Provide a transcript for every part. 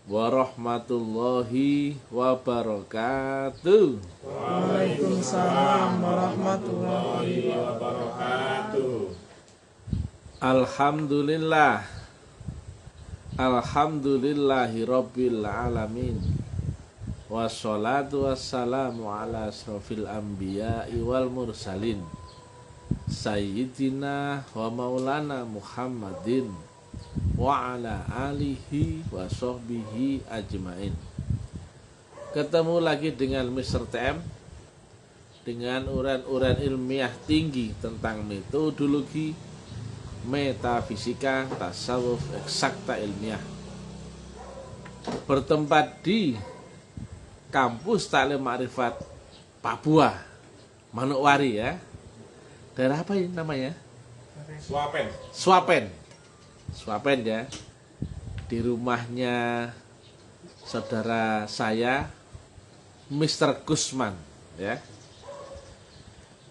warahmatullahi wabarakatuh. Waalaikumsalam warahmatullahi wabarakatuh. Alhamdulillah. Alhamdulillahi rabbil alamin. Wassalatu wassalamu ala asrofil anbiya'i wal mursalin Sayyidina wa maulana Muhammadin wa ala alihi wa sahbihi ajmain. Ketemu lagi dengan Mr. TM dengan uraian-uraian ilmiah tinggi tentang metodologi, metafisika, tasawuf, eksakta ilmiah. Bertempat di Kampus Taklim Ma'rifat Papua, Manokwari ya. Daerah apa ini namanya? Swapen ya. Di rumahnya saudara saya Mr. Gusman ya.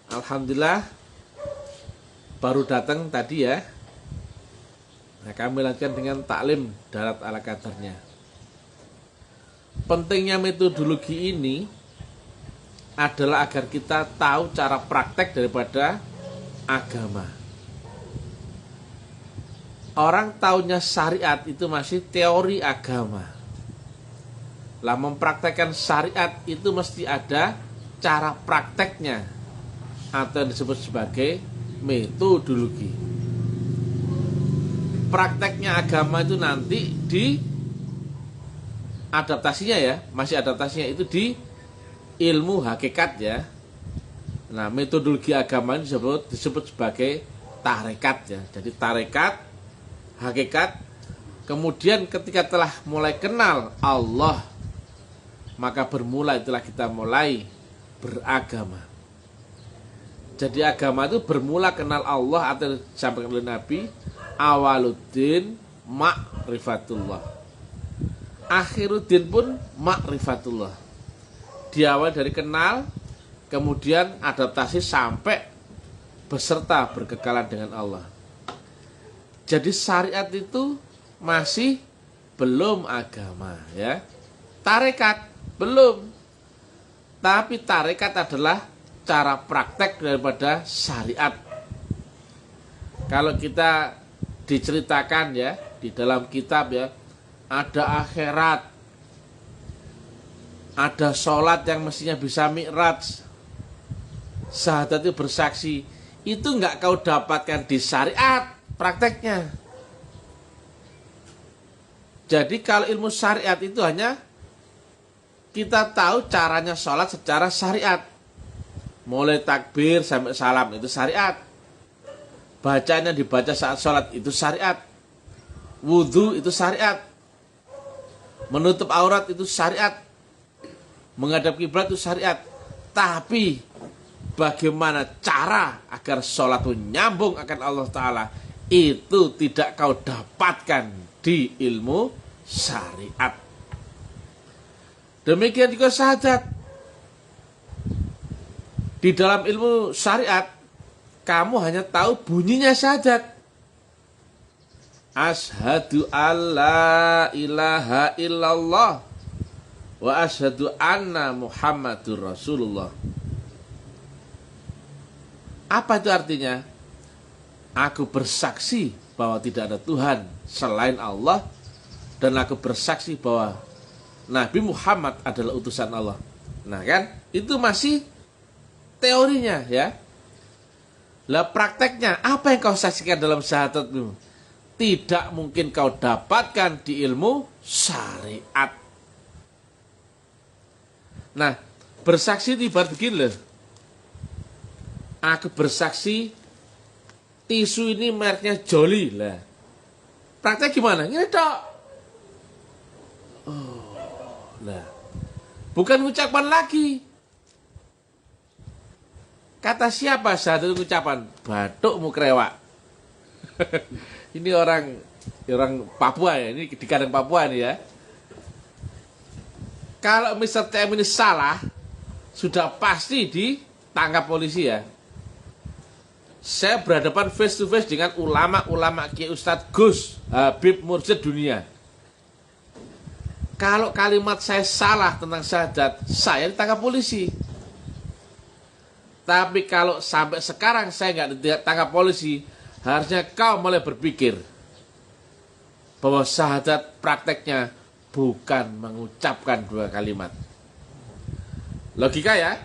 Alhamdulillah baru datang tadi ya. Nah, kami lanjutkan dengan taklim darat ala kadarnya. Pentingnya metodologi ini adalah agar kita tahu cara praktek daripada agama. Orang taunya syariat itu masih teori agama. Lah mempraktekkan syariat itu mesti ada cara prakteknya atau yang disebut sebagai metodologi. Prakteknya agama itu nanti di adaptasinya ya, masih adaptasinya itu di ilmu hakikat ya. Nah, metodologi agama ini disebut sebagai tarekat ya. Jadi tarekat, hakikat. Kemudian ketika telah mulai kenal Allah, maka bermula itulah kita mulai beragama. Jadi agama itu bermula kenal Allah atau disampaikan oleh Nabi, awaluddin ma'rifatullah. Akhiruddin pun ma'rifatullah. Diawali dari kenal, kemudian adaptasi sampai beserta berkekalan dengan Allah. Jadi syariat itu masih belum agama ya. Tarekat belum. Tapi tarekat adalah cara praktek daripada syariat. Kalau kita diceritakan ya di dalam kitab ya, ada akhirat, ada sholat yang mestinya bisa mi'raj, syahadat itu bersaksi, itu nggak kau dapatkan di syariat prakteknya. Jadi kalau ilmu syariat itu hanya kita tahu caranya sholat secara syariat, mulai takbir sampai salam itu syariat, bacanya dibaca saat sholat itu syariat, wudhu itu syariat, menutup aurat itu syariat, menghadap kiblat itu syariat. Tapi bagaimana cara agar sholat itu nyambung akan Allah Ta'ala, itu tidak kau dapatkan di ilmu syariat. Demikian juga syahadat. Di dalam ilmu syariat kamu hanya tahu bunyinya syahadat. Asyhadu alla ilaha illallah wa asyhadu anna Muhammadur Rasulullah. Apa itu artinya? Aku bersaksi bahwa tidak ada Tuhan selain Allah, dan aku bersaksi bahwa Nabi Muhammad adalah utusan Allah. Nah kan, itu masih teorinya ya. Lah prakteknya, apa yang kau saksikan dalam syahadatmu? Tidak mungkin kau dapatkan di ilmu syariat. Nah, bersaksi itu ibarat begini loh. Aku bersaksi tisu ini mereknya Jolly lah. Praktek gimana? Ini dok. Oh, lah. Bukan ucapan lagi. Kata siapa syahadat itu ucapan? Batukmu krewak. Ini orang Papua ya, ini di kandang Papua ini ya. Kalau Mr. TM ini salah, sudah pasti ditangkap polisi ya. Saya berhadapan face to face dengan ulama-ulama Kiai Ustadz Gus Habib Mursyid dunia. Kalau kalimat saya salah tentang syahadat, saya ditangkap polisi. Tapi kalau sampai sekarang saya nggak ditangkap polisi, harusnya kau mulai berpikir bahwa syahadat prakteknya bukan mengucapkan dua kalimat. Logika ya.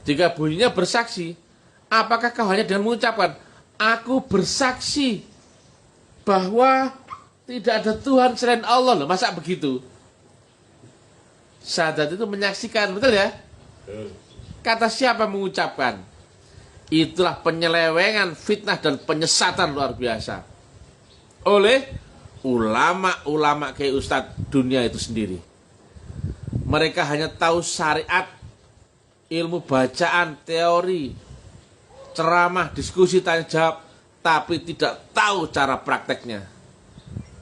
Jika bunyinya bersaksi, apakah kau hanya dengan mengucapkan, aku bersaksi bahwa tidak ada Tuhan selain Allah, loh, masa begitu? Syahadat itu menyaksikan, betul ya? Kata siapa mengucapkan? Itulah penyelewengan, fitnah dan penyesatan luar biasa oleh ulama-ulama kayak Ustadz dunia itu sendiri. Mereka hanya tahu syariat, ilmu bacaan, teori, ceramah, diskusi, tanya jawab, tapi tidak tahu cara prakteknya.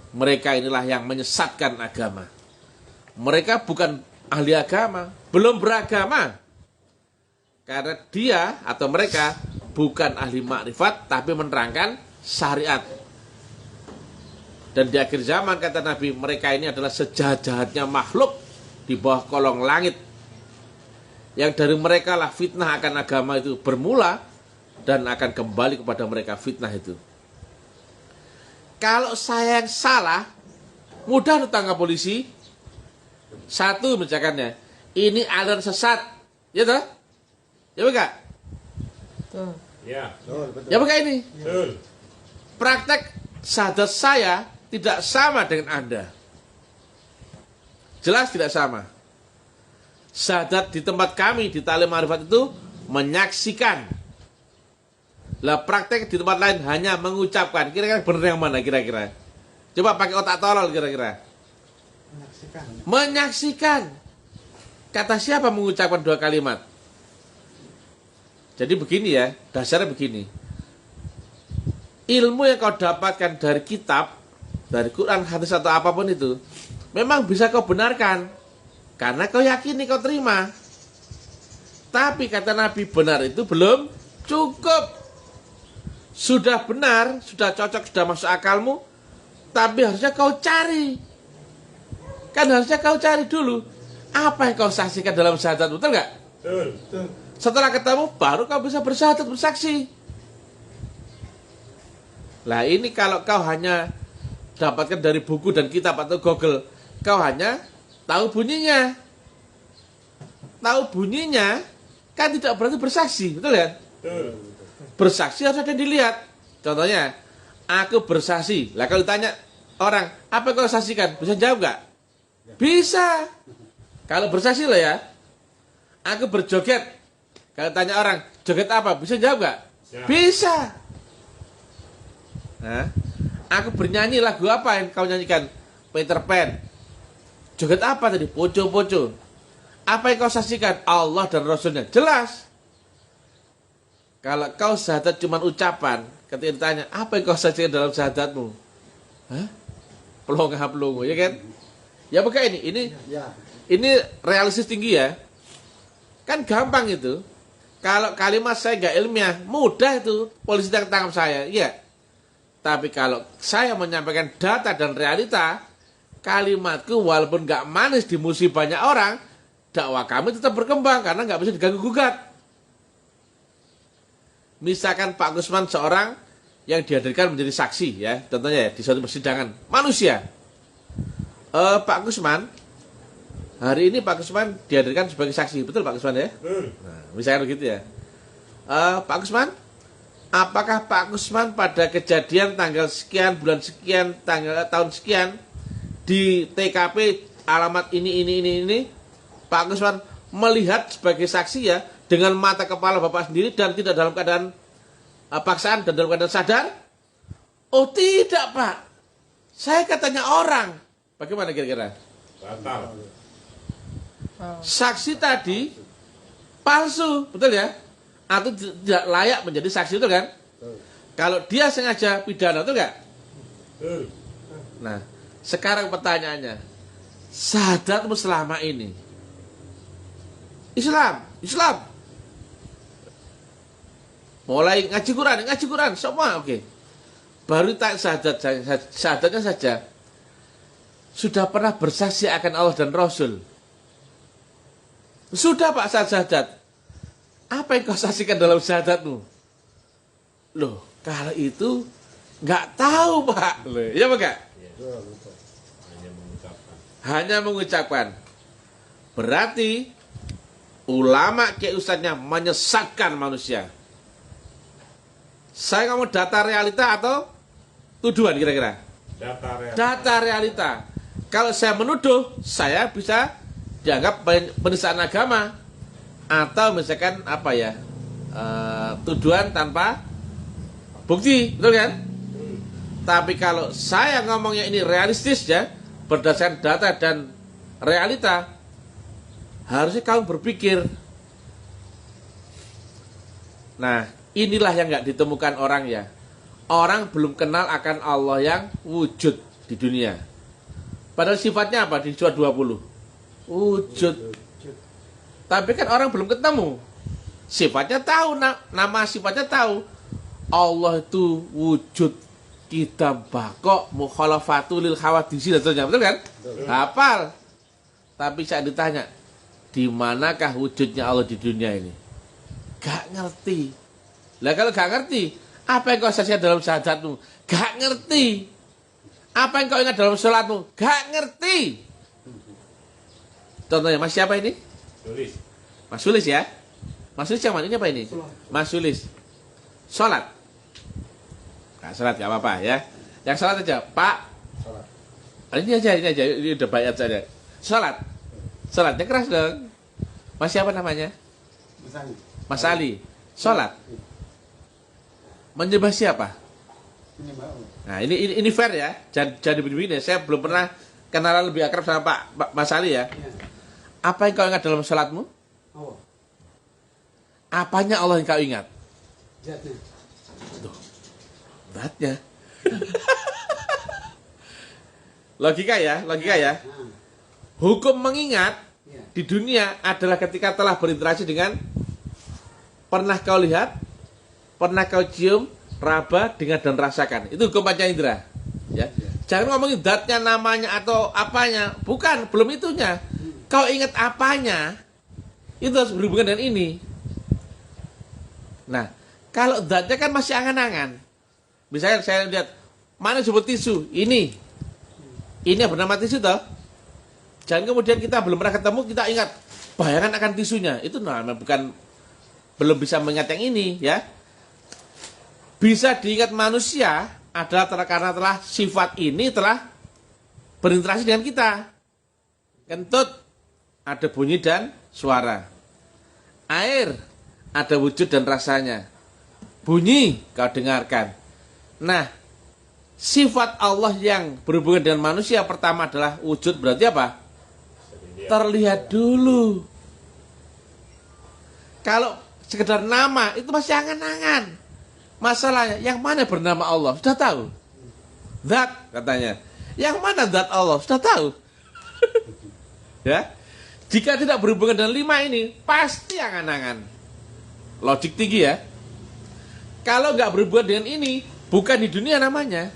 Mereka inilah yang menyesatkan agama. Mereka bukan ahli agama, belum beragama. Karena dia atau mereka bukan ahli makrifat, tapi menerangkan syariat. Dan di akhir zaman kata Nabi, mereka ini adalah sejahat-jahatnya makhluk di bawah kolong langit. Yang dari mereka lah fitnah akan agama itu bermula dan akan kembali kepada mereka fitnah itu. Kalau saya yang salah, mudah ditangkap polisi. Satu misalkannya, ini aliran sesat, ya toh? Ya bukan? Ya. Ya bukan ini? Betul. Praktek syahadat saya tidak sama dengan Anda. Jelas tidak sama. Syahadat di tempat kami di Ta'lim Ma'rifat itu menyaksikan. Lah praktek di tempat lain hanya mengucapkan. Kira-kira benar yang mana kira-kira? Coba pakai otak tolol kira-kira. Menyaksikan. Kata siapa mengucapkan dua kalimat? Jadi begini ya, dasarnya begini. Ilmu yang kau dapatkan dari kitab, dari Quran, hadis atau apapun itu, memang bisa kau benarkan. Karena kau yakini, kau terima. Tapi kata Nabi, benar itu belum cukup. Sudah benar, sudah cocok, sudah masuk akalmu, tapi harusnya kau cari. Kan harusnya kau cari dulu. Apa yang kau saksikan dalam syahadat, betul nggak? Betul. Setelah ketemu, baru kau bisa bersyahadat, bersaksi. Lah ini kalau kau hanya dapatkan dari buku dan kitab atau Google, kau hanya tahu bunyinya. Tahu bunyinya, kan tidak berarti bersaksi, betul ya? Betul. Bersaksi harus ada yang dilihat. Contohnya, aku bersaksi. Lah kalau ditanya orang, apa yang kau saksikan? Bisa jawab nggak? Bisa. Kalau bersaksi lah ya. Aku berjoget. Kalau tanya orang, joget apa? Bisa jawab nggak? Ya. Bisa. Nah, aku bernyanyi lagu apa yang kau nyanyikan? Peter Pan. Joget apa tadi? Poco-poco. Apa yang kau saksikan? Allah dan Rasulnya. Jelas. Kalau kau syahadat cuma ucapan, ketika ditanya, apa yang kau saksikan dalam syahadatmu? Hah? Pelongo-pelongo, ya kan? Ya bukan ini realistis tinggi ya. Kan gampang itu. Kalau kalimat saya nggak ilmiah, mudah itu polisi tangkap saya, iya. Tapi kalau saya menyampaikan data dan realita, kalimatku walaupun nggak manis di musuh banyak orang, dakwah kami tetap berkembang karena nggak bisa diganggu gugat. Misalkan Pak Gusman seorang yang dihadirkan menjadi saksi, ya, contohnya ya, di suatu persidangan manusia. Pak Gusman, hari ini Pak Gusman dihadirkan sebagai saksi, betul Pak Gusman ya? Betul. Nah, misalkan begitu ya. Pak Gusman, apakah Pak Gusman pada kejadian tanggal sekian, bulan sekian, tahun sekian di TKP alamat ini, Pak Gusman melihat sebagai saksi ya dengan mata kepala Bapak sendiri dan tidak dalam keadaan paksaan dan dalam keadaan sadar? Oh tidak Pak, saya katanya orang. Bagaimana kira-kira? Batal. Saksi tadi palsu, betul ya? Atau tidak layak menjadi saksi, betul kan? Kalau dia sengaja pidana, betul nggak? Betul. Nah, sekarang pertanyaannya, syahadatmu selama ini Islam. Mulai ngaji Quran, semua oke. Baru tak syahadatnya saja. sudah pernah bersaksi akan Allah dan Rasul? Sudah Pak Sajjad. Apa yang kau saksikan dalam syahadatmu? Loh, kalau itu nggak tahu Pak. Loh, ya Pak? Ya. Hanya mengucapkan. Hanya mengucapkan. Berarti ulama kayak ustadznya menyesatkan manusia. Saya ngomong data realita atau tuduhan kira-kira? Data realita. Kalau saya menuduh, saya bisa dianggap penistaan agama atau misalkan apa ya, tuduhan tanpa bukti, betul kan? Tapi kalau saya ngomongnya ini realistis ya, berdasarkan data dan realita, harusnya kamu berpikir. Nah, inilah yang nggak ditemukan orang ya. Orang belum kenal akan Allah yang wujud di dunia. Padahal sifatnya apa di surat 20? Wujud. Tapi kan orang belum ketemu. Sifatnya tahu, nama sifatnya tahu. Allah itu wujud, kita bakok mukhalafatul lil khawadisi dan seterusnya, betul kan? Hafal. Tapi saya ditanya, di manakah wujudnya Allah di dunia ini? Gak ngerti. Lah kalau gak ngerti, apa yang kau saksikan dalam syahadatmu? Gak ngerti. Apa yang kau ingat dalam sholatmu? Gak ngerti. Contohnya Mas siapa ini? Sulis. Mas Sulis ya. Mas Sulis yang mana? Ini apa ini? Mas Sulis. Sholat. Gak sholat gak apa-apa ya. Yang sholat aja Pak. Sholat. Ini aja. Ini udah bayat saja. Sholat. Sholatnya keras dong. Mas siapa namanya? Mas Ali. Sholat. Menyembah siapa? Nah ini fair ya. Jangan begini. Saya belum pernah kenalan lebih akrab sama Pak Mas Ali ya. Apa yang kau ingat dalam sholatmu? Apanya Allah yang kau ingat? Zatnya. Logika ya. Hukum mengingat di dunia adalah ketika telah berinteraksi dengan pernah kau lihat, pernah kau cium, raba, dengar dan rasakan. Itu hukum panca indera. Ya. Jangan ngomongin zatnya, namanya atau apanya. Bukan, belum itunya. Kau ingat apanya, itu harus berhubungan dengan ini. Nah, kalau zatnya kan masih angan-angan. Misalnya saya lihat, mana sebut tisu? Ini yang bernama tisu toh. Jangan kemudian kita belum pernah ketemu, kita ingat bayangan akan tisunya. Itu namanya bukan, belum bisa mengingat yang ini ya. Bisa diingat manusia adalah karena telah sifat ini telah berinteraksi dengan kita. Kentut, ada bunyi dan suara. Air, ada wujud dan rasanya. Bunyi, kau dengarkan. Nah, sifat Allah yang berhubungan dengan manusia pertama adalah wujud, berarti apa? Terlihat dulu. Kalau sekedar nama, itu masih angan-angan. Masalahnya, yang mana bernama Allah? Sudah tahu? Zat, katanya. Yang mana zat Allah? Sudah tahu? Ya. Jika tidak berhubungan dengan 5 ini, pasti angan-angan. Logik tinggi ya. Kalau nggak berhubungan dengan ini, bukan di dunia namanya.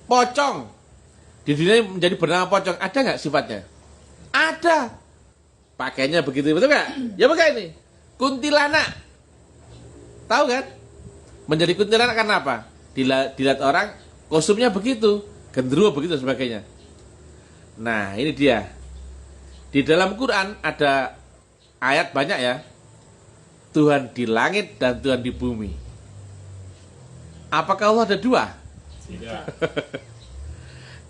Pocong. Di dunia menjadi bernama pocong, ada nggak sifatnya? Ada. Pakainya begitu, betul nggak? Ya pakai ini. Kuntilanak. Tahu kan? Menjadi kuntilanak karena apa? Dilihat orang, kostumnya begitu, genderuwo begitu sebagainya. Nah, ini dia. Di dalam Quran ada ayat banyak ya. Tuhan di langit dan Tuhan di bumi. Apakah Allah ada 2? Tidak.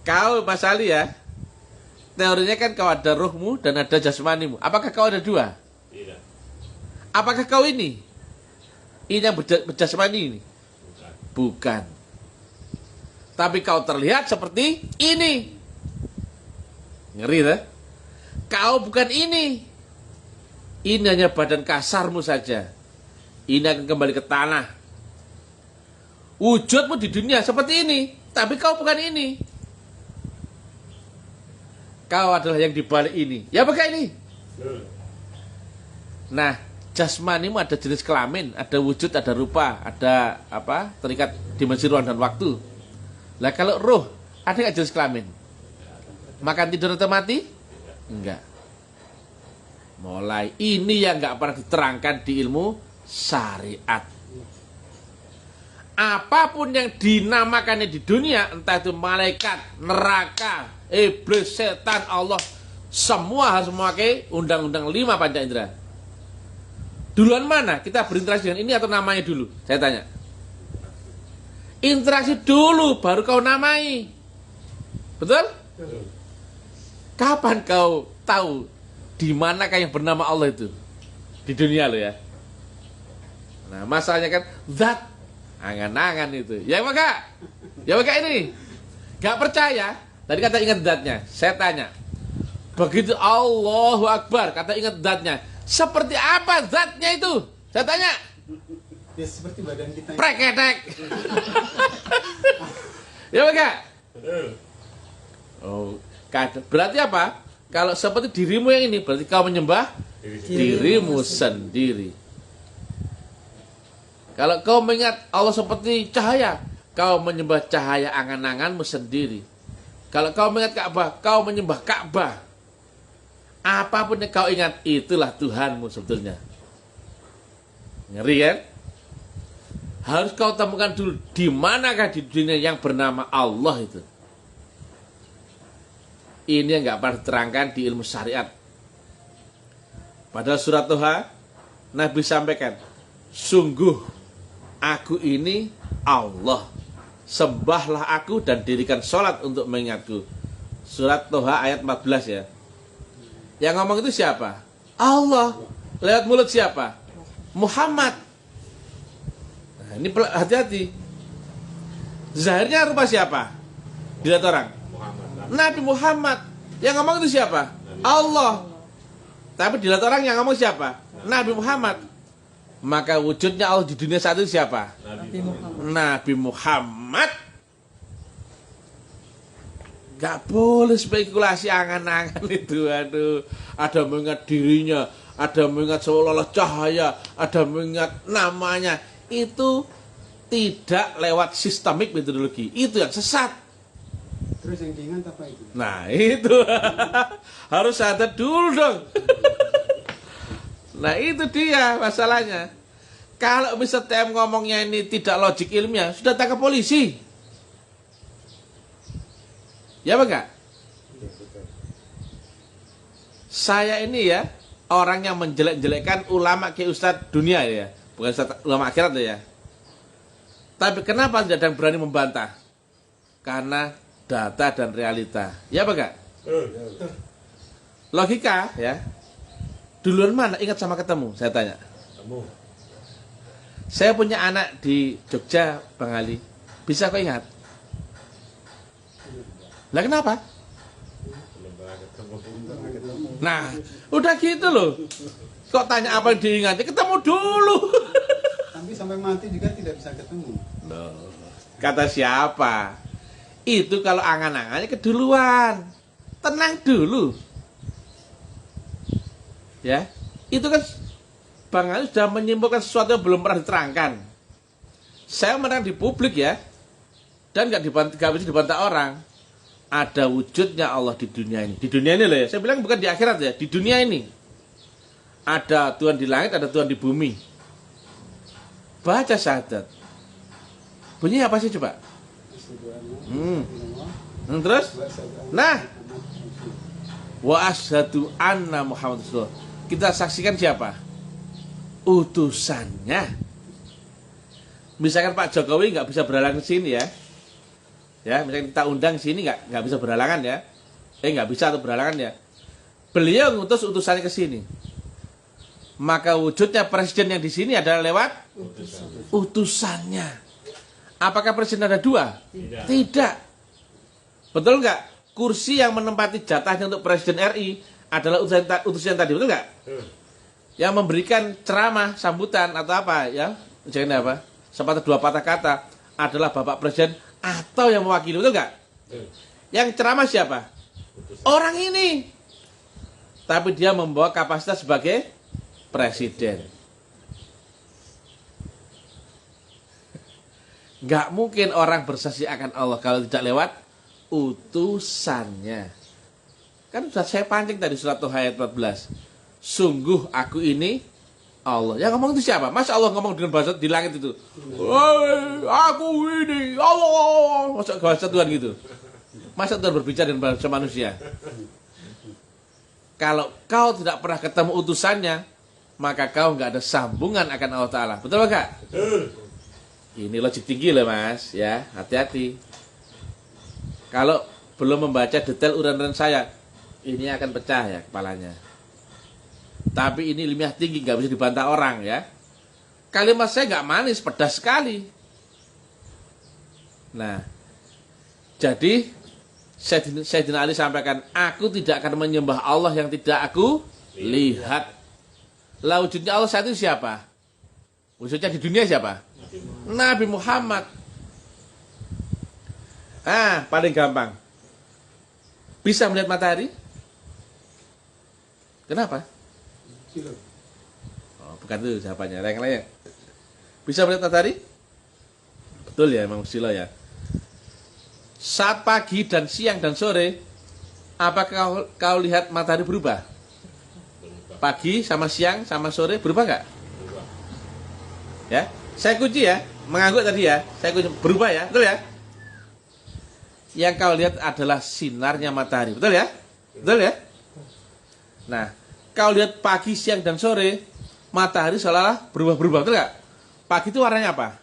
Kau Mas Ali ya, teorinya kan kau ada ruhmu dan ada jasmanimu. Apakah kau ada 2? Tidak. Apakah kau ini? Ini yang berjasmani ini? Bukan. Tapi kau terlihat seperti ini. Ngeri tak? Kau bukan ini. Ini hanya badan kasarmu saja. Ini akan kembali ke tanah. Wujudmu di dunia seperti ini, tapi kau bukan ini. Kau adalah yang dibalik ini. Ya pakai ini. Nah, jasmanimu ada jenis kelamin, ada wujud, ada rupa, ada apa? Terikat dimensi ruang dan waktu. Lah kalau roh Ada nggak jenis kelamin? Makan tidur atau mati? Enggak. Mulai ini yang nggak pernah diterangkan di ilmu syariat. Apapun yang dinamakannya di dunia, entah itu malaikat, neraka, iblis, setan, Allah, semua harus memakai undang-undang 5 panca indera. Duluan mana? Kita berinteraksi dengan ini atau namanya dulu? Saya tanya. Interaksi dulu, baru kau namai. Betul? Kapan kau tahu di manakah yang bernama Allah itu? Di dunia lo ya. Nah, masalahnya kan zat, angan-angan itu. Ya maka ini gak percaya. Tadi kata ingat zatnya. Saya tanya. Begitu Allahu Akbar, kata ingat zatnya. Seperti apa zatnya itu? Saya tanya. Ya seperti badan kita. Preketek. Ya maka. Oh, berarti apa? Kalau seperti dirimu yang ini, berarti kau menyembah dirimu sendiri. Kalau kau mengingat Allah seperti cahaya, kau menyembah cahaya angan-anganmu sendiri. Kalau kau mengingat Ka'bah, kau menyembah Ka'bah. Apapun yang kau ingat, itulah Tuhanmu sebetulnya. Ngeri kan? Harus kau temukan dulu, di manakah di dunia yang bernama Allah itu. Ini yang nggak pernah diterangkan di ilmu syariat. Padahal surat Toha, Nabi sampaikan, sungguh aku ini Allah. Sembahlah aku dan dirikan sholat untuk mengingatku. Surat Toha ayat 14 ya. Yang ngomong itu siapa? Allah. Lewat mulut siapa? Muhammad. Nah, ini hati-hati. Zahirnya rupa siapa? Dilihat orang. Nabi Muhammad. Yang ngomong itu siapa? Allah. Tapi dilihat orang yang ngomong siapa? Nabi Muhammad. Maka wujudnya Allah di dunia saat itu siapa? Nabi Muhammad. Gak boleh spekulasi angan-angan itu. Aduh, ada mengingat dirinya, ada mengingat seolah-olah cahaya, ada mengingat namanya. Itu tidak lewat sistemik metodologi. Itu yang sesat. Terus yang diingat apa itu? Nah itu harus sadar dulu dong. Nah itu dia masalahnya. Kalau Mr. TM ngomongnya ini tidak logik ilmiah, sudah tangkap polisi. Ya apa enggak? Saya ini ya orang yang menjelek-jelekkan ulama ke ustadz dunia ya, bukan ustadz ulama akhirat ya. Tapi kenapa tidak ada yang berani membantah? Karena data dan realita. Ya apa enggak? Logika ya. Duluan mana ingat sama ketemu? Saya tanya. Saya punya anak di Jogja, Bang Ali. Bisa kau ingat? Lah kenapa? Nah, udah gitu loh. Kok tanya apa yang diingati? Ketemu dulu. Tapi sampai mati juga tidak bisa ketemu. Loh, kata siapa? Itu kalau angan-angannya keduluan. Tenang dulu. Ya, itu kan Bang Ali sudah menyimpulkan sesuatu yang belum pernah diterangkan. Saya menang di publik ya, dan nggak bisa dibantah orang. Ada wujudnya Allah di dunia ini. Di dunia ini loh ya. Saya bilang bukan di akhirat ya, di dunia ini. Ada Tuhan di langit, ada Tuhan di bumi. Baca syahadat. Bunyi apa sih coba? Terus? Nah, wa asyhadu anna Muhammad Rasulullah. Kita saksikan siapa? Utusannya. Misalkan Pak Jokowi nggak bisa berhalangan ke sini ya. Ya, misalkan kita undang sini nggak bisa berhalangan ya. Nggak bisa atau berhalangan ya. Beliau ngutus utusannya ke sini. Maka wujudnya presiden yang di sini adalah lewat utusannya. Apakah presiden ada dua? Tidak. Betul nggak? Kursi yang menempati jatahnya untuk presiden RI adalah utusan tadi, betul nggak? Yang memberikan ceramah, sambutan atau apa ya? Jangan apa? Sepatah dua patah kata adalah Bapak Presiden atau yang mewakili, betul nggak? Yang ceramah siapa? Orang ini. Tapi dia membawa kapasitas sebagai presiden. Nggak mungkin orang bersaksi akan Allah kalau tidak lewat utusannya. Kan sudah saya pancing tadi surat Toha ayat 14. Sungguh aku ini Allah. Yang ngomong itu siapa? Masa Allah ngomong dengan bahasa di langit itu? Woi, aku ini Allah. Masa bahasa Tuhan gitu? Masa Tuhan berbicara dengan bahasa manusia? Kalau kau tidak pernah ketemu utusannya, maka kau nggak ada sambungan akan Allah Ta'ala. Betul nggak? Ini logik tinggi loh mas, ya hati-hati. Kalau belum membaca detail uraian saya, ini akan pecah ya kepalanya. Tapi ini ilmiah tinggi, nggak bisa dibantah orang ya. Kalimat saya nggak manis, pedas sekali. Nah, jadi Sayyidina Ali sampaikan, aku tidak akan menyembah Allah yang tidak aku lihat. Lah wujudnya Allah saat itu siapa? Wujudnya di dunia siapa? Nabi Muhammad. Paling gampang. Bisa melihat matahari? Kenapa? Kilo. Oh, bukan itu jawabannya. Yang lain. Bisa melihat matahari? Betul ya, Imam Silo ya. Saat pagi dan siang dan sore, apakah kau lihat matahari berubah? Pagi sama siang sama sore berubah nggak? Ya, saya kunci ya, mengangguk tadi ya, saya kunci berubah ya, betul ya? Yang kau lihat adalah sinarnya matahari, betul ya? Betul ya? Nah, kau lihat pagi, siang dan sore, matahari seolah-olah berubah-berubah, betul nggak? Pagi itu warnanya apa?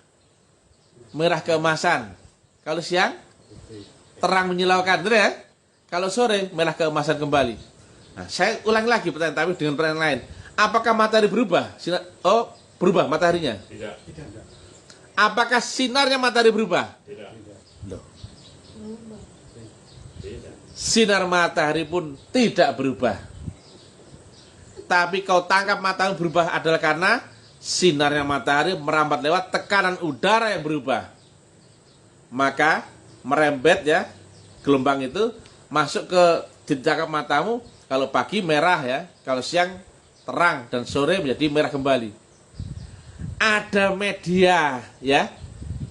Merah keemasan. Kalau siang terang menyilaukan, betul ya? Kalau sore merah keemasan kembali. Nah, saya ulang lagi pertanyaan tapi dengan pertanyaan lain. Apakah matahari berubah? Berubah mataharinya? Tidak. Apakah sinarnya matahari berubah? Tidak. Loh. Tidak. Sinar matahari pun tidak berubah. Tapi kau tangkap matahari berubah adalah karena sinarnya matahari merambat lewat tekanan udara yang berubah. Maka merembet ya, gelombang itu masuk ke jejak matamu. Kalau pagi merah ya, kalau siang terang dan sore menjadi merah kembali. Ada media ya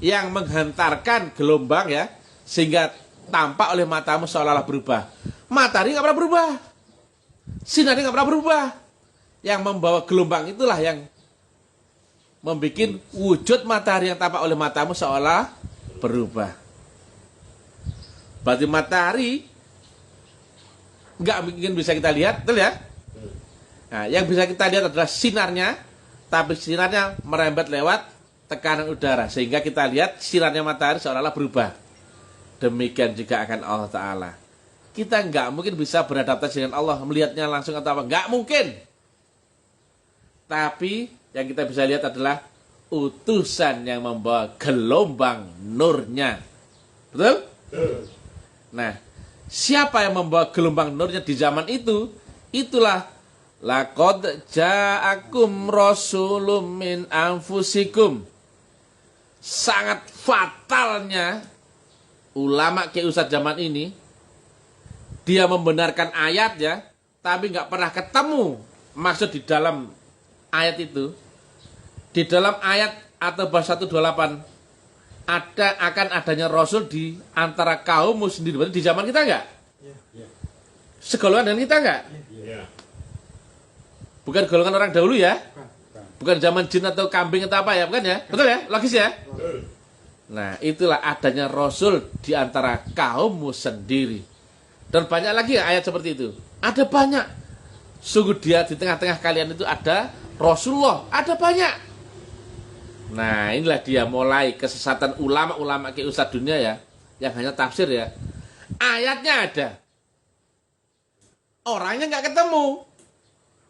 yang menghantarkan gelombang ya sehingga tampak oleh matamu seolah-olah berubah. Matahari nggak pernah berubah, sinarnya nggak pernah berubah. Yang membawa gelombang itulah yang membuat wujud matahari yang tampak oleh matamu seolah berubah. Berarti matahari nggak mungkin bisa kita lihat, betul ya? Nah, yang bisa kita lihat adalah sinarnya, tapi sinarnya merembet lewat tekanan udara sehingga kita lihat sinarnya matahari seolah-olah berubah. Demikian juga akan Allah Ta'ala. Kita nggak mungkin bisa beradaptasi dengan Allah, melihatnya langsung atau apa, nggak mungkin. Tapi yang kita bisa lihat adalah utusan yang membawa gelombang nurnya. Betul? Nah, siapa yang membawa gelombang nurnya di zaman itu? Itulah laqad ja'akum rasulun min anfusikum. Sangat fatalnya ulama Kiai Ustadz zaman ini, dia membenarkan ayat ya, tapi nggak pernah ketemu maksud di dalam ayat itu. Di dalam ayat atau bahasa 128 akan adanya Rasul di antara kaummu sendiri. Berarti di zaman kita enggak? Segolongan dengan kita enggak? Bukan golongan orang dahulu ya? Bukan zaman jin atau kambing atau apa ya? Bukan ya? Betul ya? Logis ya? Nah, itulah adanya Rasul di antara kaummu sendiri. Dan banyak lagi ya ayat seperti itu. Ada banyak. Sungguh dia di tengah-tengah kalian itu ada Rasulullah. Ada banyak. Nah, inilah dia mulai kesesatan ulama-ulama Kiai Ustadz dunia ya, yang hanya tafsir ya. Ayatnya ada, orangnya nggak ketemu,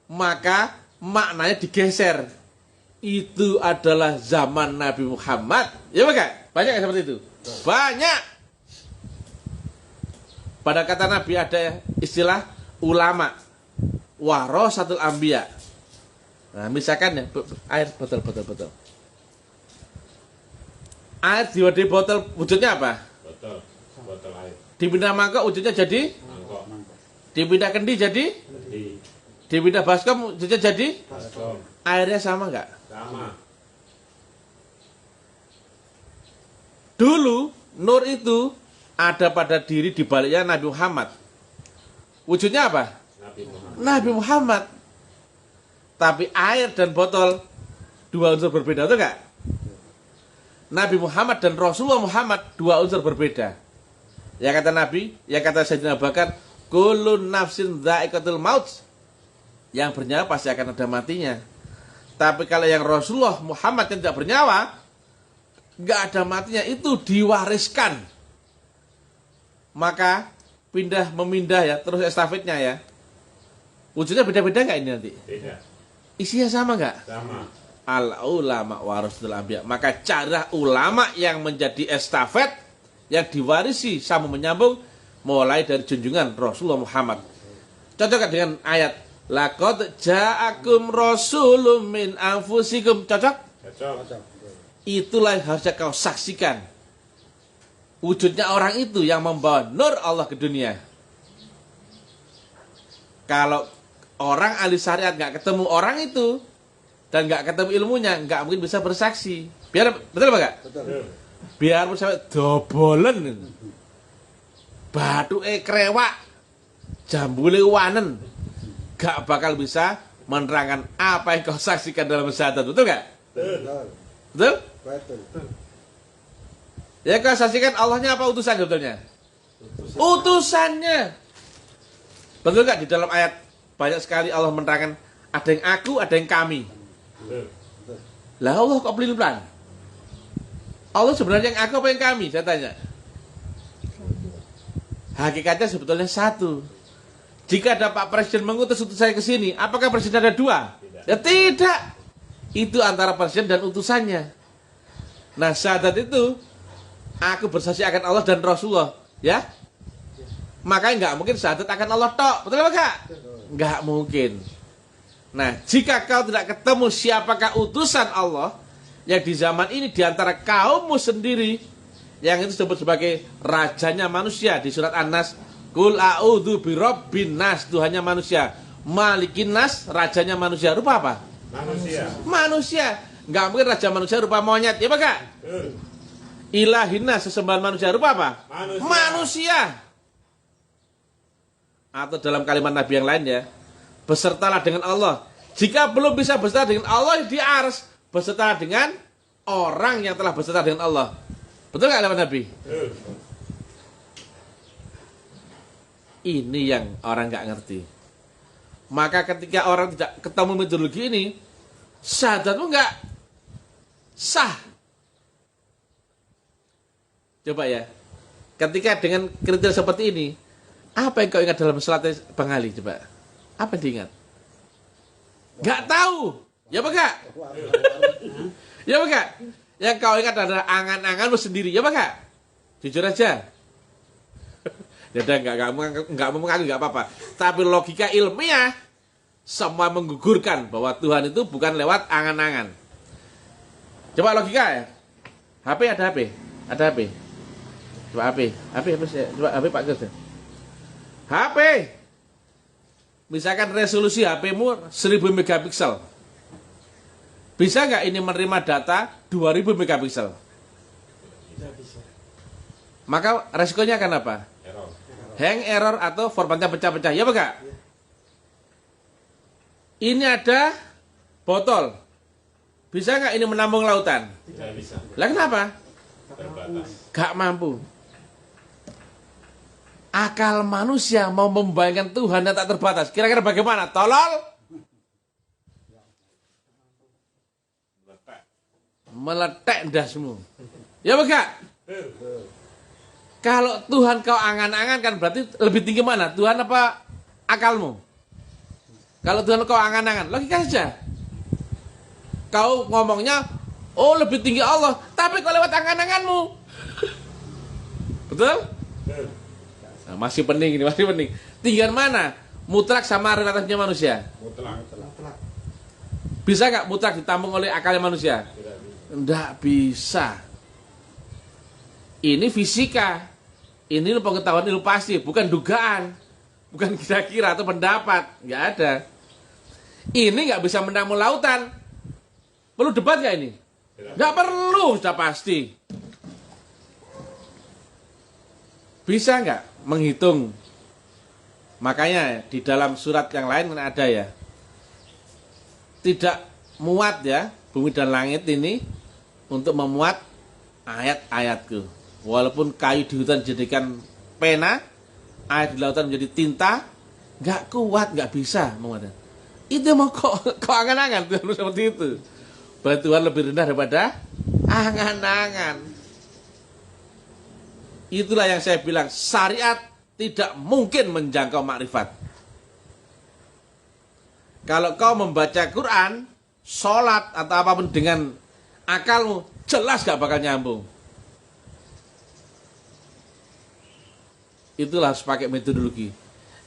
maka maknanya digeser. Itu adalah zaman Nabi Muhammad. Ya bukan? Banyak yang seperti itu. Banyak. Pada kata Nabi ada istilah ulama, warasatul anbiya. Nah, misalkan ya, air botol. Air di botol wujudnya apa? Botol air. Dipindah mangkok wujudnya jadi? Mangkok. Dipindah kendi jadi? Dipindah baskom wujudnya jadi? Baskom. Airnya sama nggak? Sama. Dulu nur itu ada pada diri di baliknya Nabi Muhammad. Wujudnya apa? Nabi Muhammad. Nabi Muhammad. Tapi air dan botol dua unsur berbeda, betul nggak? Nabi Muhammad dan Rasulullah Muhammad dua unsur berbeda. Ya kata Nabi, ya kata Sayyidina Abu Bakar, kullun nafsin dha'iqatul maut. Yang bernyawa pasti akan ada matinya. Tapi kalau yang Rasulullah Muhammad yang tidak bernyawa, nggak ada matinya, itu diwariskan. Maka memindah ya, terus estafetnya ya. Wujudnya beda-beda nggak ini nanti? Beda. Isinya sama nggak? Sama. Al ulama warasatul anbiya. Maka cara ulama yang menjadi estafet yang diwarisi sama menyambung mulai dari junjungan Rasulullah Muhammad. Cocok dengan ayat laqad ja'akum rasulun min anfusikum. Cocok? Cocok. Itulah yang harusnya kau saksikan. Wujudnya orang itu yang membawa nur Allah ke dunia. Kalau orang ahli syariat nggak ketemu orang itu dan nggak ketemu ilmunya, nggak mungkin bisa bersaksi. Betul apa nggak? Betul. Biar sampai dobolen, batu krewak, jambule wanen, nggak bakal bisa menerangkan apa yang kau saksikan dalam syahadat. Betul nggak? Betul. Betul? Betul. Ya kau saksikan Allahnya apa utusan sebetulnya? Utusannya. Betul nggak di dalam ayat banyak sekali Allah menerangkan ada yang aku, ada yang kami. Betul. Lah Allah kok pelin-pelan? Allah sebenarnya yang aku apa yang kami? Saya tanya. Hakikatnya sebetulnya satu. Jika ada Pak Presiden mengutus utusan saya ke sini, apakah Presiden ada dua? Tidak. Ya tidak. Itu antara Presiden dan utusannya. Nah syahadat itu aku bersaksi akan Allah dan Rasulullah, ya. Makanya nggak mungkin syahadat akan Allah tok, betul apa enggak? Nggak mungkin. Nah, jika kau tidak ketemu siapakah utusan Allah yang di zaman ini di antara kaummu sendiri, yang itu disebut sebagai rajanya manusia di surat An-Nas, Qul a'udzu birabbin nas, Tuhannya manusia, Malikin nas, rajanya manusia. Rupa apa? Manusia. Manusia. Nggak mungkin raja manusia rupa monyet, ya Pak? Betul. Ilahina sesembahan manusia rupa apa? Manusia. Manusia. Atau dalam kalimat Nabi yang lain ya, besertalah dengan Allah. Jika belum bisa beserta dengan Allah di ars, beserta dengan orang yang telah beserta dengan Allah. Betul nggak kalimat Nabi? Betul. Ini yang orang nggak ngerti. Maka ketika orang tidak ketemu metodologi ini, syahadatmu nggak sah. Coba ya, ketika dengan kriteria seperti ini, apa yang kau ingat dalam salat Bang Ali? Coba, apa yang diingat? Nggak tahu, ya Pak Kak? Ya Pak Kak? Yang kau ingat adalah angan-anganmu sendiri, ya Pak Kak? Jujur aja. Ya udah nggak mau mengaku nggak apa-apa. Tapi logika ilmiah semua menggugurkan bahwa Tuhan itu bukan lewat angan-angan. Coba logika ya. HP ada HP, ada HP. Coba HP, coba HP Pak Gus. HP. Misalkan resolusi HP-mu 1000 megapiksel. Bisa nggak ini menerima data 2000 megapiksel? Tidak bisa. Maka resikonya akan apa? Error. Hang, error, atau formatnya pecah-pecah. Ya Pak? Ini ada botol. Bisa nggak ini menampung lautan? Tidak bisa. Lah kenapa? Terbatas. Gak mampu. Akal manusia mau membayangkan Tuhan yang tak terbatas. Kira-kira bagaimana? Tolol? Letak. Meletek dasmu. Ya Pak? Betul. Kalau Tuhan kau angan-angan kan berarti lebih tinggi mana? Tuhan apa akalmu? Kalau Tuhan kau angan-angan, logika saja. Kau ngomongnya, oh lebih tinggi Allah, tapi kau lewat angan-anganmu. Betul? Betul. Nah, masih pening ini, masih pening. Tinggian mana? Mutlak sama relatifnya manusia. Mutlak. Bisa nggak mutlak ditampung oleh akalnya manusia? Tidak bisa. Nggak bisa. Ini fisika. Ini pengetahuan ilmu pasti, bukan dugaan. Bukan kira-kira atau pendapat. Nggak ada. Ini nggak bisa menampung lautan. Perlu debat nggak ini? Tidak. Nggak perlu, sudah pasti. bisa nggak menghitung? Makanya di dalam surat yang lain kan ada ya, tidak muat ya bumi dan langit ini untuk memuat ayat-ayatku. Walaupun kayu di hutan dijadikan pena, ayat di lautan menjadi tinta, nggak kuat, nggak bisa memuatnya. Itu mau kok angan-angan Tuhan seperti itu. Bahwa Tuhan lebih rendah daripada angan-angan. Itulah yang saya bilang, syariat tidak mungkin menjangkau makrifat. Kalau kau membaca Quran, sholat atau apapun dengan akalmu, jelas gak bakal nyambung. Itulah harus pakai metodologi.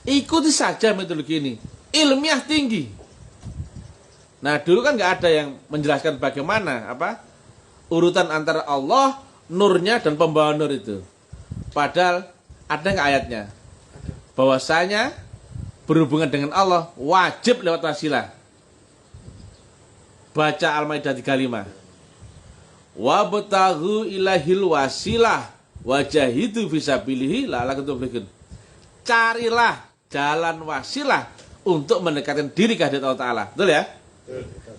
Ikuti saja metodologi ini, ilmiah tinggi. Nah dulu kan nggak ada yang menjelaskan bagaimana urutan antara Allah, nurnya dan pembawa nur itu. Padahal ada nggak ayatnya? Bahwasanya berhubungan dengan Allah wajib lewat wasilah. Baca Al-Maidah 35. Wabtaghu ilahil wasilah wajahidu fisabilihi la'allakum tuflihun. Carilah jalan wasilah untuk mendekatkan diri ke hadirat Allah Ta'ala. Betul ya?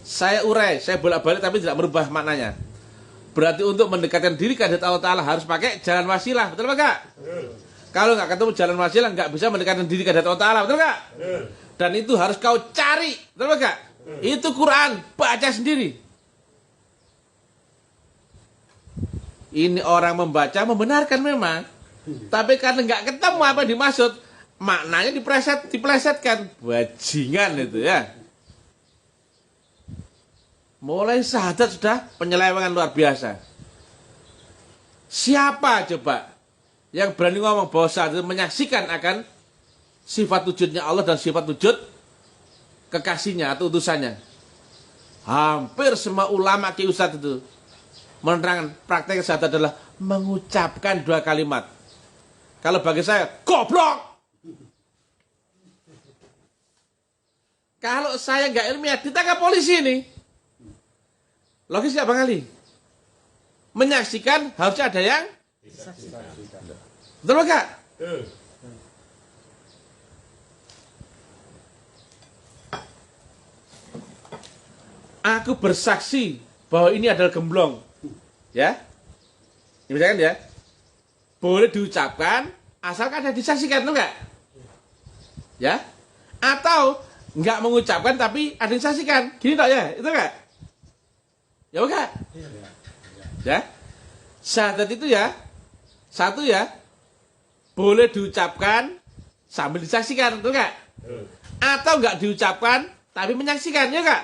Saya urai, saya bolak-balik tapi tidak merubah maknanya. Berarti untuk mendekatkan diri ke hadirat Allah Ta'ala harus pakai jalan wasilah. Betul enggak? Kalau nggak ketemu jalan wasilah nggak bisa mendekatkan diri ke hadirat Allah Ta'ala. Betul enggak? Dan itu harus kau cari. Betul enggak? Itu Quran, baca sendiri. Ini orang membaca membenarkan memang, tapi karena nggak ketemu apa yang dimaksud, maknanya diplesetkan, bajingan itu ya. Mulai syahadat sudah penyelewengan luar biasa. Siapa coba yang berani ngomong bahwa syahadat menyaksikan akan sifat wujudnya Allah dan sifat wujud kekasihnya atau utusannya? Hampir semua ulama ki ustadz itu menerangkan praktek syahadat adalah mengucapkan dua kalimat. Kalau bagi saya, goblok. Kalau saya nggak ilmiah, ditangkap polisi ini. Logis nggak Bang Ali? Menyaksikan harusnya ada yang betul nggak? Aku bersaksi bahwa ini adalah gemblong. Ya, misalkan ya, boleh diucapkan asalkan ada disaksikan, betul nggak? Ya, atau nggak mengucapkan tapi ada disaksikan, gini tak ya, itu nggak? Ya enggak? Ya, syahadat itu ya, satu ya, boleh diucapkan sambil disaksikan, betul nggak? Atau nggak diucapkan tapi menyaksikan, ya nggak?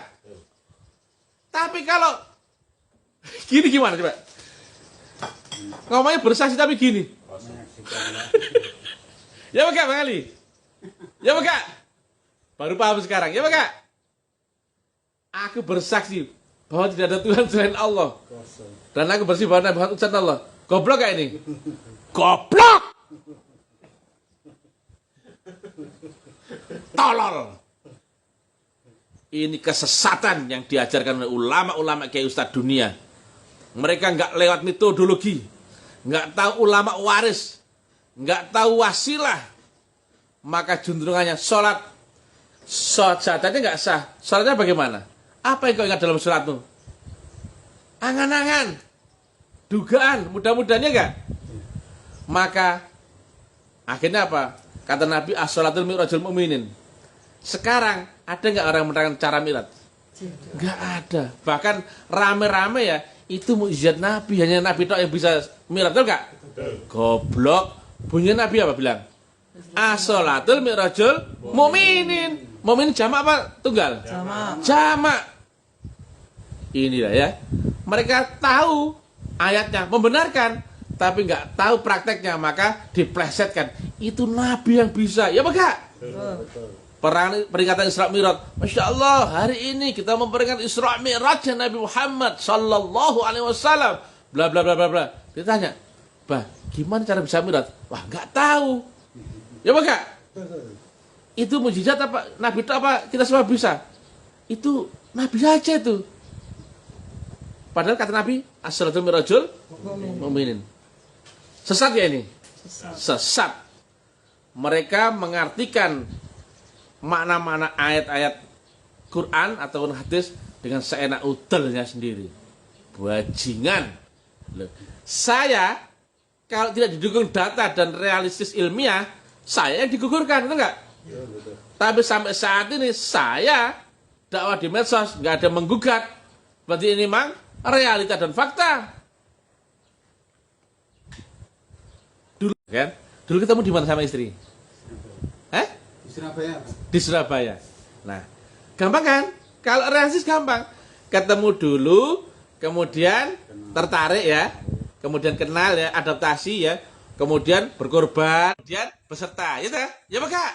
Tapi kalau gini gimana coba? Ngomongnya bersaksi tapi gini. Ya enggak Bang Ali? Ya enggak? Baru paham sekarang, ya enggak? Aku bersaksi bahwa tidak ada Tuhan selain Allah. Dan aku bersih bahwa Nabi Muhammad utusan Allah. Goblok gak ini? Goblok! Tolol! Ini kesesatan yang diajarkan oleh ulama-ulama kiai ustadz dunia. Mereka nggak lewat metodologi, nggak tahu ulama waris, nggak tahu wasilah. Maka juntrungannya syahadatnya nggak sah. Sholatnya bagaimana? Apa yang kau ingat dalam sholatmu? Angan-angan, dugaan, mudah-mudahannya nggak. Maka akhirnya apa? Kata Nabi, as-sholatul mi'rajul mu'minin. Sekarang ada nggak orang menerangkan cara mi'raj? Nggak ada. Bahkan rame-rame ya, itu mukjizat Nabi, hanya Nabi tok yang bisa mi'raj, betul nggak? Goblok. Bunyinya Nabi apa bilang? As-sholatul mi'rajul mu'minin. Mu'minin jamak apa? Tunggal? Jamak. Inilah ya. Mereka tahu ayatnya, membenarkan, tapi nggak tahu prakteknya, maka diplesetkan. Itu Nabi yang bisa, ya enggak? Peringatan Isra Mi'raj. Masya Allah, hari ini kita memperingatan Isra Mi'rajnya Nabi Muhammad Sallallahu Alaihi Wasallam. Bla bla bla bla bla. Ditanya, bah, gimana cara bisa Mi'raj? Wah, nggak tahu. Ya enggak? Itu mujizat apa? Nabi itu apa? Kita semua bisa. Itu Nabi saja itu. Padahal kata Nabi, as-sholatul mi'rajul mu'minin. Sesat ya ini? Sesat. Mereka mengartikan makna-makna ayat-ayat Quran ataupun hadis dengan seenak udelnya sendiri. Bajingan. Loh, saya kalau tidak didukung data dan realistis ilmiah, saya yang digugurkan, betul nggak? Tapi sampai saat ini saya dakwah di medsos nggak ada menggugat. Berarti ini memang realita dan fakta. Dulu kan? Dulu ketemu di mana sama istri? Di Surabaya. Di Surabaya. Nah, gampang kan? Kalau realistis gampang. Ketemu dulu, kemudian tertarik ya, kemudian kenal ya, adaptasi ya, kemudian berkorban, kemudian beserta, ya tak? Ya Pak.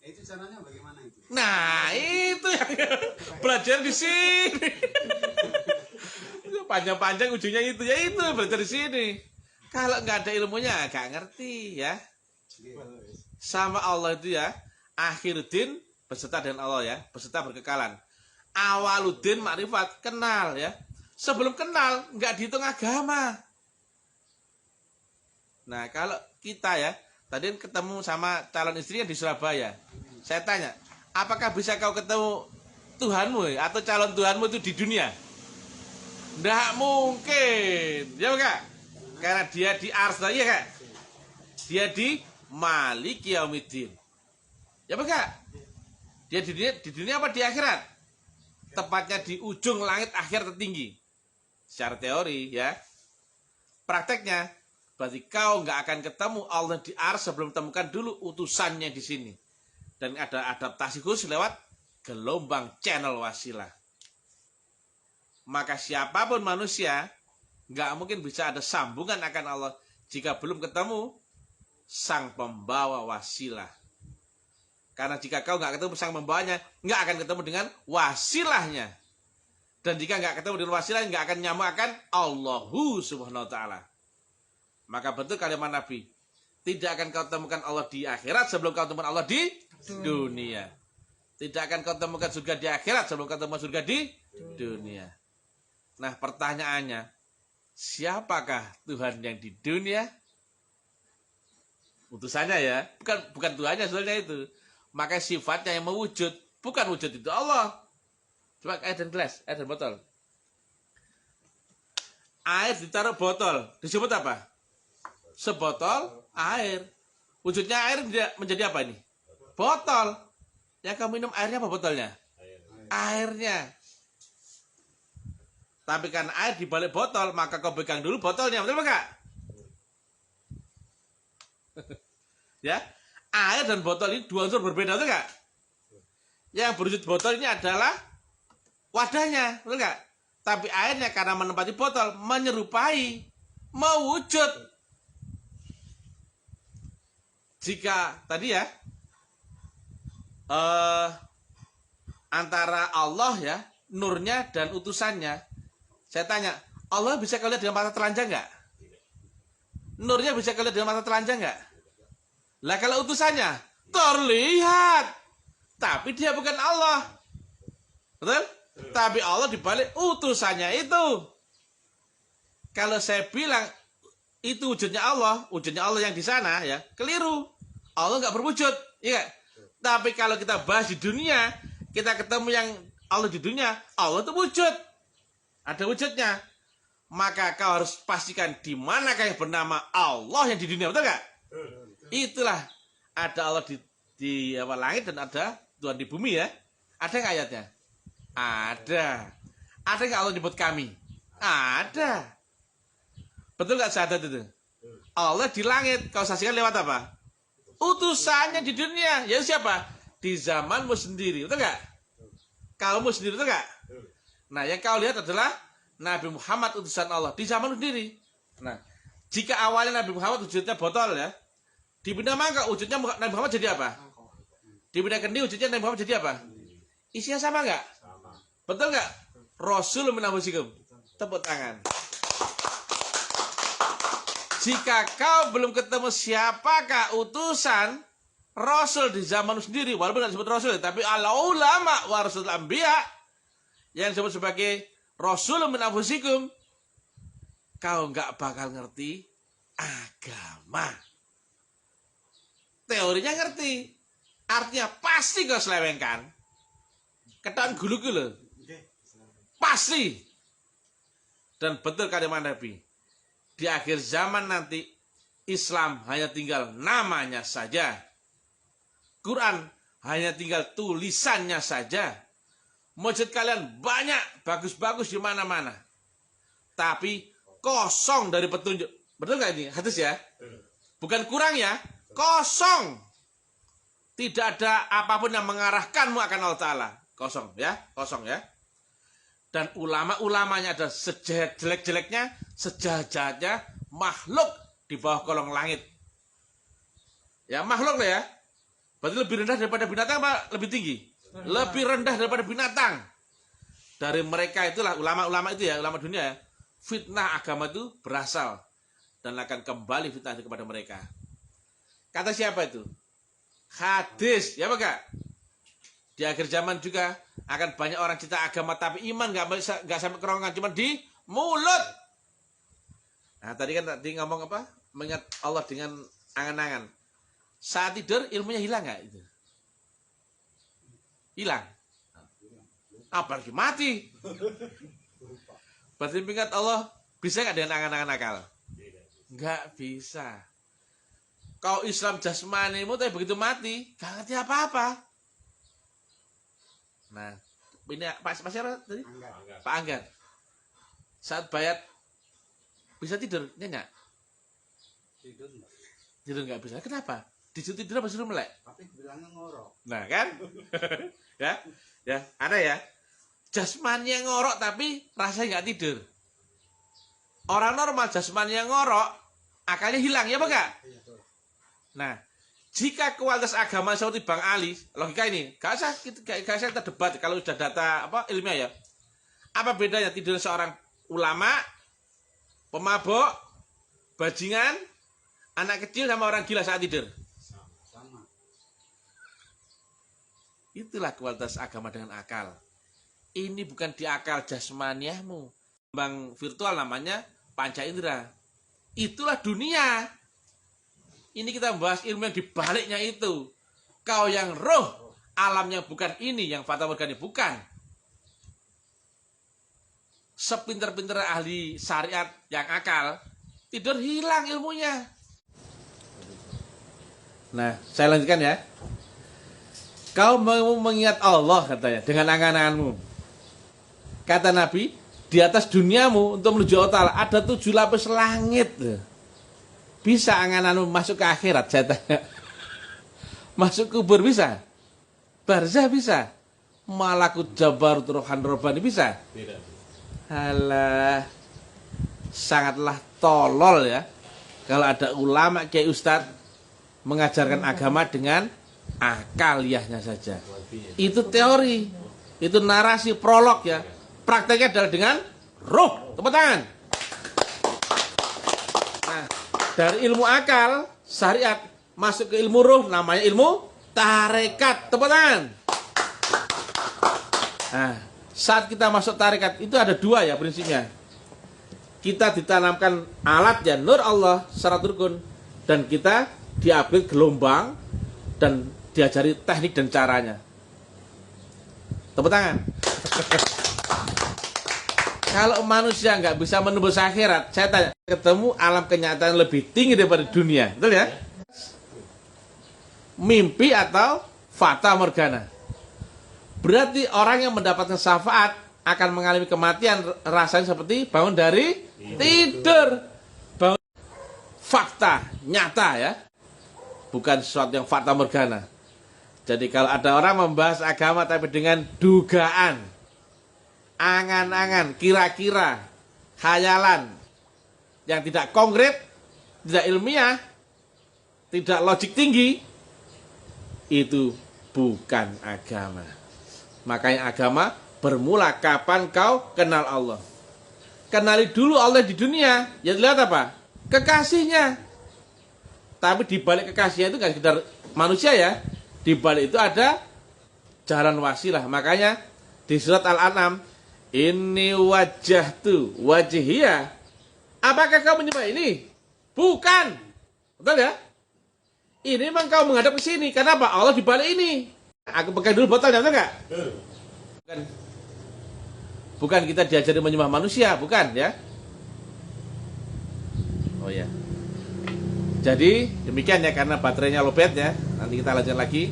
Itu caranya bagaimana itu? Nah, itu yang belajar di sini. Panjang-panjang ujungnya itu, ya itu belajar di sini. Kalau nggak ada ilmunya, nggak ngerti ya. Sama Allah itu ya, akhiruddin beserta dengan Allah ya, beserta berkekalan. Awaluddin makrifat, kenal ya. Sebelum kenal, nggak dihitung agama. Nah, kalau kita ya, tadi ketemu sama calon istrinya di Surabaya. Saya tanya, apakah bisa kau ketemu Tuhanmu atau calon Tuhanmu itu di dunia? Nggak mungkin, ya Kak? Karena dia di Ars, ya Kak? Dia di Malik Yaumiddin. Ya Kak? Dia di dunia apa di akhirat? Tepatnya di ujung langit akhir tertinggi. Secara teori ya. Prakteknya, berarti kau nggak akan ketemu Allah di Ars sebelum temukan dulu utusannya di sini. Dan ada adaptasi khusus lewat gelombang channel wasilah. Maka siapapun manusia nggak mungkin bisa ada sambungan akan Allah jika belum ketemu sang pembawa wasilah. Karena jika kau nggak ketemu sang pembawanya, nggak akan ketemu dengan wasilahnya. Dan jika nggak ketemu dengan wasilahnya, nggak akan nyambung akan Allahu subhanahu wa ta'ala. Maka betul kalimat Nabi, tidak akan kau temukan Allah di akhirat sebelum kau temukan Allah di dunia. Tidak akan kau temukan surga di akhirat sebelum kau temukan surga di dunia. Nah pertanyaannya, siapakah Tuhan yang di dunia? Utusannya ya, bukan Tuhannya sebenarnya itu. Maka sifatnya yang mewujud, bukan wujud itu Allah. Coba air dan gelas, air dan botol. Air ditaruh botol, disebut apa? Sebotol air. Wujudnya air menjadi apa ini? Botol. Yang kamu minum airnya apa botolnya? Airnya. Tapi kan air di balik botol, maka kau pegang dulu botolnya, betul Kak? Ya, air dan botol ini dua unsur berbeda, betul Kak? Yang berwujud botol ini adalah wadahnya, betul Kak? Tapi airnya karena menempati botol, menyerupai, mewujud. Jika tadi ya, antara Allah ya, nurnya dan utusannya, saya tanya, Allah bisa kau lihat dengan mata telanjang nggak? Nurnya bisa kau lihat dengan mata telanjang nggak? Lah kalau utusannya terlihat, tapi dia bukan Allah, betul? Tapi Allah dibalik utusannya itu. Kalau saya bilang itu wujudnya Allah yang di sana ya, keliru. Allah nggak berwujud, ya. Tapi kalau kita bahas di dunia, kita ketemu yang Allah di dunia, Allah itu wujud, ada wujudnya. Maka kau harus pastikan di manakah yang bernama Allah yang di dunia, betul nggak? Itulah ada Allah di langit dan ada Tuhan di bumi ya. Ada nggak ayatnya? Ada. Ada nggak Allah nyebut kami? Ada. Betul nggak syahadat itu? Allah di langit, kau saksikan lewat apa? Utusannya di dunia. Ya siapa? Di zamanmu sendiri, betul nggak? Kaummu sendiri, betul nggak? Nah, yang kau lihat adalah Nabi Muhammad utusan Allah di zamanmu sendiri. Nah, jika awalnya Nabi Muhammad wujudnya botol ya, dipindah mangkok wujudnya Nabi Muhammad jadi apa? Dipindah kendi wujudnya Nabi Muhammad jadi apa? Isinya sama nggak? Betul nggak? Rasul min anfusikum. Tepuk tangan. Jika kau belum ketemu siapakah utusan Rasul di zamanmu sendiri, walaupun tidak disebut Rasul, tapi al-ulama warasatul anbiya, yang disebut sebagai Rasul min anfusikum, kau nggak bakal ngerti agama. Teorinya ngerti. Artinya pasti kau selewengkan. Ketan gulu-gulu. Pasti. Dan betul kalimat Nabi. Di akhir zaman nanti Islam hanya tinggal namanya saja. Quran hanya tinggal tulisannya saja. Masjid kalian banyak, bagus-bagus di mana-mana. Tapi kosong dari petunjuk. Betul nggak ini? Hadis ya? Bukan kurang ya? Kosong. Tidak ada apapun yang mengarahkanmu akan Allah Ta'ala. Kosong ya? Kosong ya? Dan ulama-ulamanya ada sejelek-jeleknya, sejahat-jahatnya makhluk di bawah kolong langit. Ya makhluk lah ya. Berarti lebih rendah daripada binatang apa lebih tinggi? Lebih rendah daripada binatang. Dari mereka itulah ulama-ulama itu ya, ulama dunia ya. Fitnah agama itu berasal dan akan kembali fitnah itu kepada mereka. Kata siapa itu? Hadis, ya Pak? Di akhir zaman juga akan banyak orang cinta agama tapi iman nggak sampai kerongkongan, cuma di mulut. Nah tadi ngomong apa? Mengingat Allah dengan angan-angan. Saat tidur ilmunya hilang nggak itu? Hilang. Apalagi mati. Berarti mengingat Allah bisa nggak dengan angan-angan akal? Nggak bisa. Kau Islam jasmanimu tapi begitu mati gak ngerti apa-apa. Nah, ini Pak siapa tadi? Pak Anggar. Saat bayat bisa tidur nyenyak? Tidur nggak bisa. Kenapa? Disuruh tidur apa suruh melek? Tapi bilangnya ngorok. Nah kan? ya, ada ya. Jasmani yang ngorok tapi rasanya nggak tidur. Orang normal jasmani yang ngorok, akalnya hilang ya Pak? Nah, jika kualitas agama seperti Bang Ali, logika ini, gak usah kita debat kalau sudah data apa ilmiah ya. Apa bedanya tidur seorang ulama, pemabok, bajingan, anak kecil sama orang gila saat tidur? Sama. Itulah kualitas agama dengan akal. Ini bukan di akal jasmaniahmu. Bang virtual namanya panca indera. Itulah dunia. Ini kita membahas ilmu yang dibaliknya itu. Kau yang roh, alam yang bukan ini, yang fata morgana bukan. Sepinter-pinter ahli syariat yang akal, tidur hilang ilmunya. Nah, saya lanjutkan ya. Kau mau mengingat Allah katanya dengan angan-anganmu. Kata Nabi, di atas duniamu untuk menuju Allah Ta'ala ada 7 lapis langit. Bisa angan-anganmu masuk ke akhirat, saya tanya. Masuk kubur bisa? Barzah bisa? Malakut Jabarut Rohan Robani bisa? Tidak. Alah, sangatlah tolol ya. Kalau ada ulama kayak ustadz mengajarkan agama dengan akaliahnya saja. Itu teori, itu narasi prolog ya. Prakteknya adalah dengan ruh. Tepuk tangan. Nah, dari ilmu akal, syariat, masuk ke ilmu ruh, namanya ilmu tarekat. Tepuk tangan. Nah, saat kita masuk tarekat, itu ada 2 ya prinsipnya. Kita ditanamkan alat ya, nur Allah, syarat rukun. Dan kita diambil gelombang dan diajari teknik dan caranya. Tepuk tangan. Kalau manusia nggak bisa menembus akhirat, saya tanya, ketemu alam kenyataan lebih tinggi daripada dunia, betul ya? Mimpi atau fata morgana. Berarti orang yang mendapatkan syafaat akan mengalami kematian rasanya seperti bangun dari tidur. Bangun fakta, nyata ya. Bukan sesuatu yang fata morgana. Jadi kalau ada orang membahas agama tapi dengan dugaan, angan-angan, kira-kira, khayalan yang tidak konkret, tidak ilmiah, tidak logik tinggi, itu bukan agama. Makanya agama bermula kapan kau kenal Allah. Kenali dulu Allah di dunia, ya lihat apa? Kekasihnya. Tapi di balik kekasihnya itu gak sekedar manusia ya. Di balik itu ada jalan wasilah. Makanya di surat Al-An'am, ini wajah tu wajihiyah. Apakah kau menyembah ini? Bukan. Betul ya? Ini memang kau menghadap ke sini. Karena apa? Allah di balik ini. Aku pegang dulu botolnya, betul nggak? Betul. Bukan. Bukan kita diajari menyembah manusia, bukan ya? Oh ya. Jadi demikian ya, karena baterainya lowbat ya. Nanti kita lanjut lagi.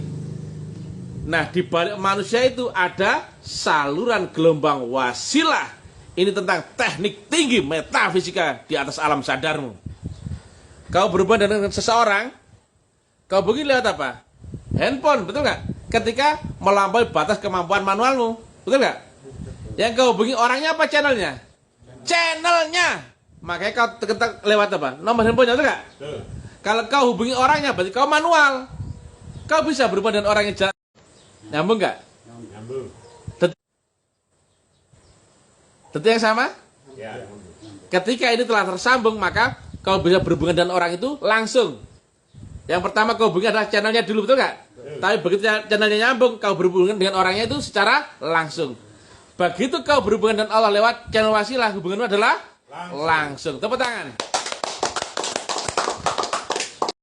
Nah, di balik manusia itu ada saluran gelombang wasilah. Ini tentang teknik tinggi metafisika di atas alam sadarmu. Kau berhubungan dengan seseorang, kau begini lewat apa? Handphone, betul nggak? Ketika melampaui batas kemampuan manualmu, betul nggak? Yang kau hubungi orangnya apa channelnya? Channelnya. Makanya kau ketik lewat apa? Nomor handphonenya, betul nggak? Betul. Kalau kau hubungi orangnya, berarti kau manual. Kau bisa berhubungan dengan orang yang jalan. Nyambung nggak? Nyambung. Detik yang sama? Ya. Ketika ini telah tersambung, maka kau bisa berhubungan dengan orang itu langsung. Yang pertama kau hubungi adalah channelnya dulu, betul nggak? Tapi begitu channelnya nyambung, kau berhubungan dengan orangnya itu secara langsung. Begitu kau berhubungan dengan Allah lewat channel wasilah, hubunganmu adalah langsung. Tepuk tangan.